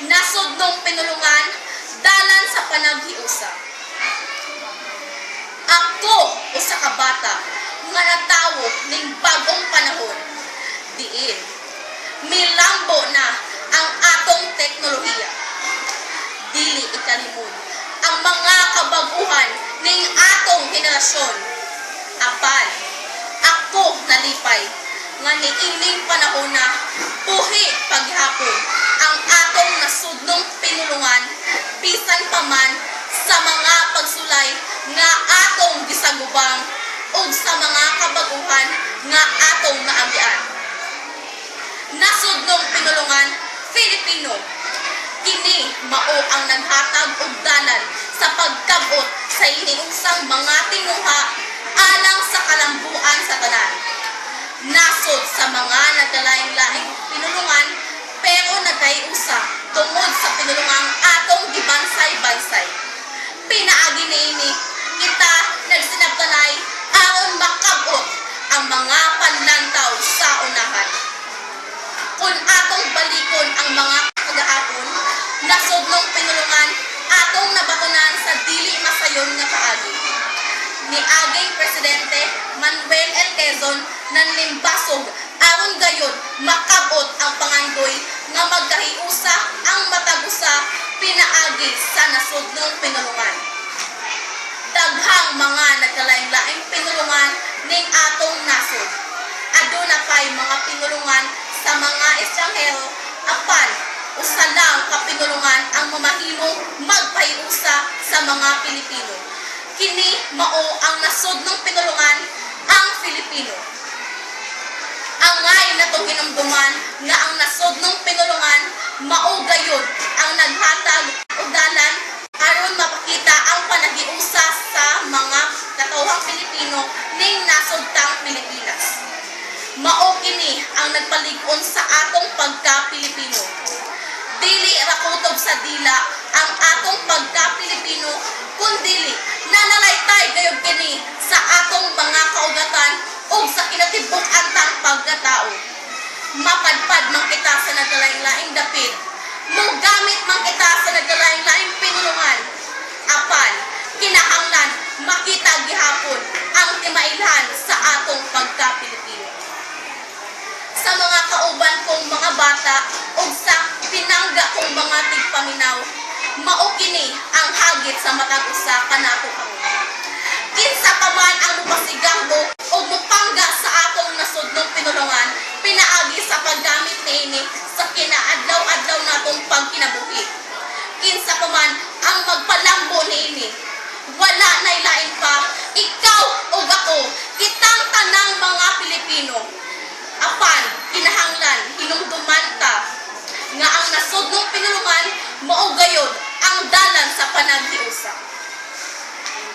nasod nung pinulungan, dalan sa panaghiusa. Ako, usa ka bata, nga natawo ning bagong panahon. Diin, milambo na ang atong teknolohiya. Dili ikalimod ang mga kabaguhan ning atong henerasyon. Apan, ako nalipay nga niining panahon na buhi paghapon ang atong nasudnong pinulungan bisan pa man sa mga pagsulay nga atong gisagubang ug sa mga kabaguhan nga atong naagian. Nasudnong pinulungan Filipino, kini mao ang naghatag og dalan sa pagkabot sa iniusang mga tinguha alang sa kalambuan sa tanan. Nasod sa mga nagkalaing-laing pinulungan pero nagkaiusa tungod sa pinulungang atong gibansay-bansay. Pinaagi niini kita nagsinabtanay aron makabot ang mga panlantaw sa unahan. Kung atong balikon ang mga kagahapon, nasod nung pinulungan atong nabatunan sa dili masayon nga kaagi. Ni aging Presidente Manuel L. Quezon nanlimbasog aron gayon makabot ang pangandoy nga magkahiusa ang matagusa pinaagi sa nasudnong pinulungan. Daghang mga nagkalaing-laing pinulungan ning atong nasod. Aduna pay mga pinulungan sa mga estranghero, apan usa lang ka pinulungan ang mamahimong magpahiusa sa mga Pilipino. Kini mao ang nasudnong pinulungan ang Filipino. Angay natong hinumduman nga ang nasudnong pinulungan mao gayud ang naghatag og dalan aron mapakita ang panaghiusa sa mga katawhang Pilipino ning nasudtang Pilipinas. Mao kini ang nagpalig-on sa atong pagka-Pilipino. Dili ra kutob sa dila ang atong pagka-Pilipino, kundili nanalaytay gayud kini sa atong mga kaugatan ug sa kinatibuk-antang pagkatao. Mapadpad man kita sa nagkalaing-laing dapit, mogamit man kita sa nagkalaing-laing pinulungan. Apan, kinahanglan makita gihapon ang timailhan sa atong pagka-Pilipino. Sa mga kauban kong mga bata ug sa pinangga kong mga tigpaminaw, mao kini ang hagit sa matag usa kanato karon. Kinsa pa man ang mupasigahbo ug mupangga sa atong nasudnong pinulungan, pinaagi sa paggamit niini sa kinaadlaw-adlaw natong pagkinabuhi. Kinsa pa man ang magpalambo niini, wala nay lain pa ikaw ug ako, kitang tanang mga Pilipino. Apan kinahanglan hinumduman ta nga ang nasudnong pinulungan mao gayud ang dalan sa panaghiusa.